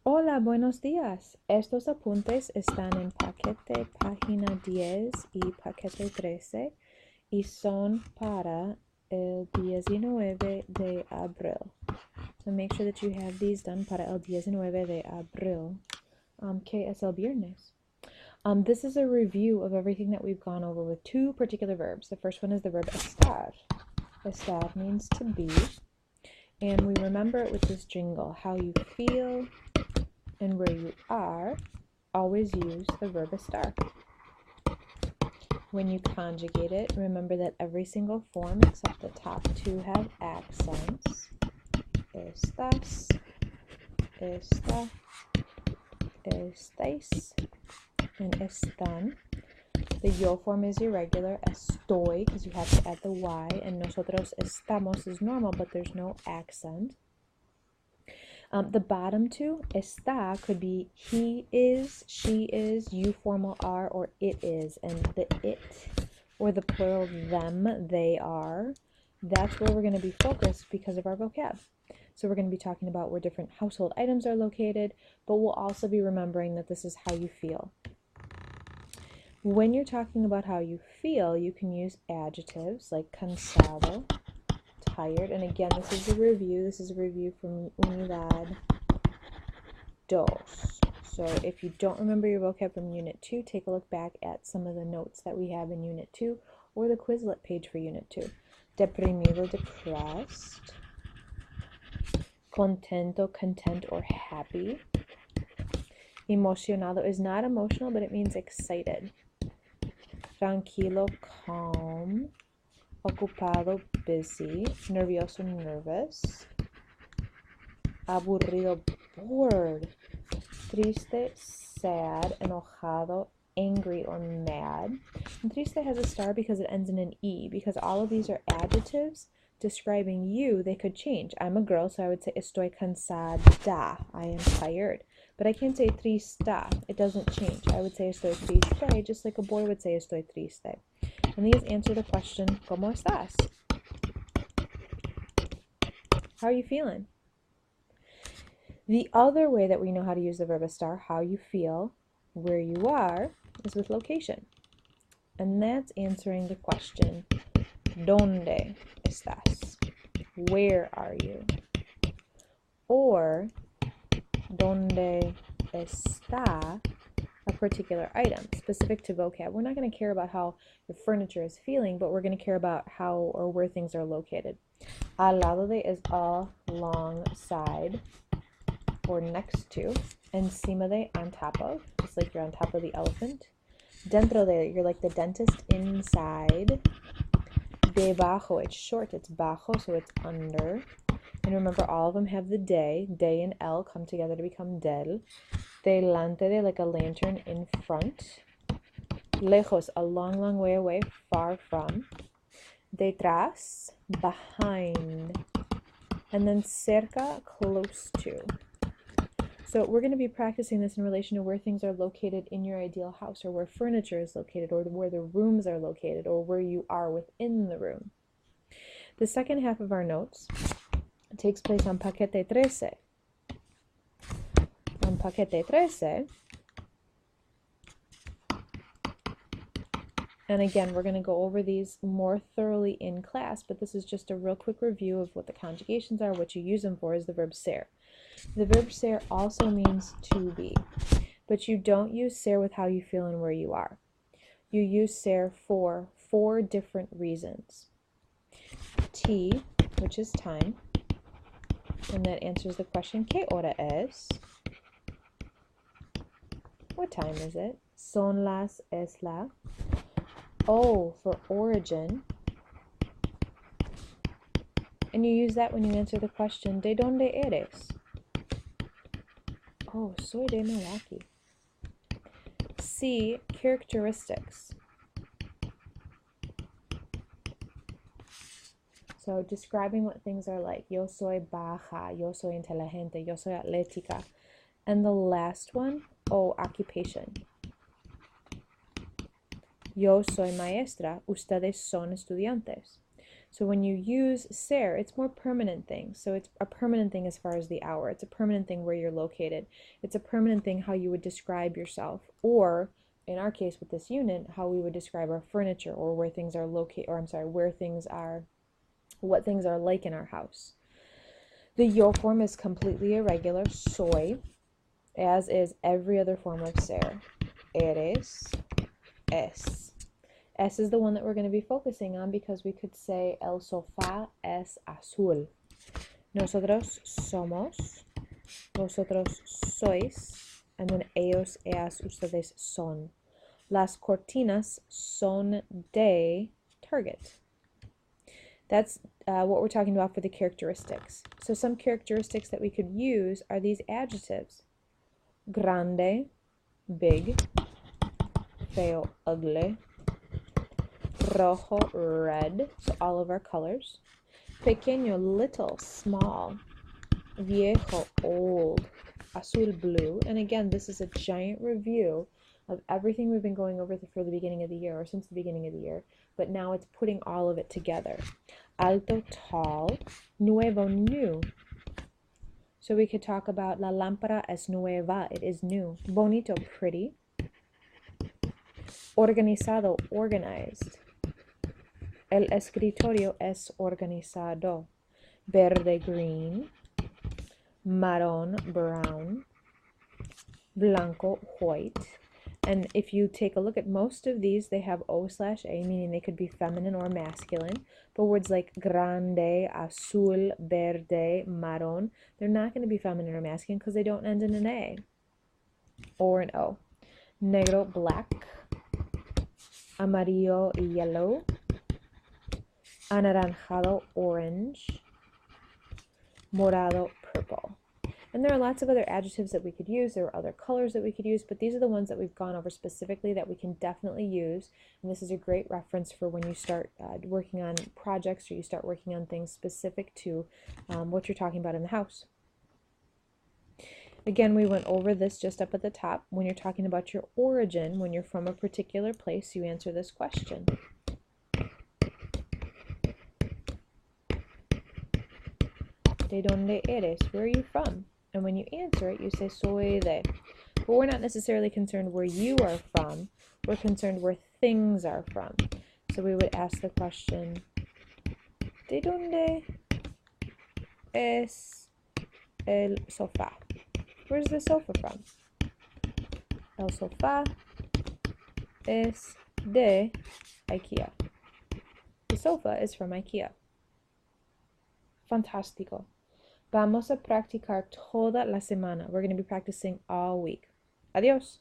Hola, buenos días. Estos apuntes están en paquete página 10 y paquete 13 y son para el 19 de abril. So make sure that you have these done para el 19 de abril, que es el viernes. This is a review of everything that we've gone over with two particular verbs. The first one is the verb estar. Estar means to be. And we remember it with this jingle, how you feel and where you are, always use the verb estar. When you conjugate it, remember that every single form except the top two have accents. Estás, esta, estáis, and están. The yo form is irregular, estoy, because you have to add the y, and nosotros estamos is normal, but there's no accent. The bottom two, está, could be he is, she is, you formal are, or it is. And the it, or the plural them, they are, that's where we're going to be focused because of our vocab. So we're going to be talking about where different household items are located, but we'll also be remembering that this is how you feel. When you're talking about how you feel, you can use adjectives like cansado, tired, and again, this is a review. This is a review from Unidad 2. So if you don't remember your vocab from Unit 2, take a look back at some of the notes that we have in Unit 2 or the Quizlet page for Unit 2. Deprimido, depressed. Contento, content or happy. Emocionado is not emotional, but it means excited. Tranquilo, calm. Ocupado, busy. Nervioso, nervous. Aburrido, bored. Triste, sad. Enojado, angry or mad. And triste has a star because it ends in an E. Because all of these are adjectives describing you, they could change. I'm a girl, so I would say estoy cansada. I am tired. But I can't say trista. It doesn't change. I would say estoy triste, just like a boy would say estoy triste. And these answer the question, ¿Cómo estás? How are you feeling? The other way that we know how to use the verb estar, how you feel, where you are, is with location. And that's answering the question, ¿Dónde estás? Where are you? Or, ¿Dónde está a particular item, specific to vocab? We're not going to care about how the furniture is feeling, but we're going to care about how or where things are located. Al lado de is alongside or next to. Encima de, on top of, just like you're on top of the elephant. Dentro de, you're like the dentist inside. Debajo, it's short, it's bajo, so it's under. And remember, all of them have the de. De and el come together to become del. Delante de, like a lantern in front. Lejos, a long, long way away, far from. Detrás, behind. And then cerca, close to. So we're going to be practicing this in relation to where things are located in your ideal house, or where furniture is located, or where the rooms are located, or where you are within the room. The second half of our notes takes place on paquete 13. On paquete 13, and again, we're going to go over these more thoroughly in class, but this is just a real quick review of what the conjugations are. What you use them for is the verb ser. The verb ser also means to be, but you don't use ser with how you feel and where you are. You use ser for 4 different reasons. T, which is time, and that answers the question, ¿Qué hora es? What time is it? Son las, es la. O, for origin, and you use that when you answer the question, ¿De dónde eres? Oh, soy de Milwaukee. C, characteristics. So describing what things are like. Yo soy baja, yo soy inteligente, yo soy atlética. And the last one, O, occupation. Yo soy maestra, ustedes son estudiantes. So when you use ser, it's more permanent things. So it's a permanent thing as far as the hour. It's a permanent thing where you're located. It's a permanent thing how you would describe yourself. Or in our case with this unit, how we would describe our furniture or where things are located, or I'm sorry, where things are, what things are like in our house. The yo form is completely irregular, soy, as is every other form of ser. Eres, es. Es is the one that we're going to be focusing on because we could say el sofá es azul. Nosotros somos, vosotros sois, and then ellos, ellas, ustedes son. Las cortinas son de Target. That's what we're talking about for the characteristics. So some characteristics that we could use are these adjectives. Grande, big. Feo, ugly. Rojo, red. So all of our colors. Pequeño, little, small. Viejo, old. Azul, blue. And again, this is a giant review of everything we've been going over for the beginning of the year, or since the beginning of the year, but now it's putting all of it together. Alto, tall. Nuevo, new. So we could talk about la lámpara es nueva, it is new. Bonito, pretty. Organizado, organized. El escritorio es organizado. Verde, green. Marrón, brown. Blanco, white. And if you take a look at most of these, they have O/A, meaning they could be feminine or masculine. But words like grande, azul, verde, marrón, they're not going to be feminine or masculine because they don't end in an A or an O. Negro, black. Amarillo, yellow. Anaranjado, orange. Morado, purple. And there are lots of other adjectives that we could use. There are other colors that we could use, but these are the ones that we've gone over specifically that we can definitely use. And this is a great reference for when you start working on projects or you start working on things specific to what you're talking about in the house. Again, we went over this just up at the top. When you're talking about your origin, when you're from a particular place, you answer this question. ¿De dónde eres? Where are you from? And when you answer it, you say soy de. But we're not necessarily concerned where you are from. We're concerned where things are from. So we would ask the question, ¿de dónde es el sofá? Where's the sofa from? El sofá es de IKEA. The sofa is from IKEA. Fantástico. Vamos a practicar toda la semana. We're going to be practicing all week. Adiós.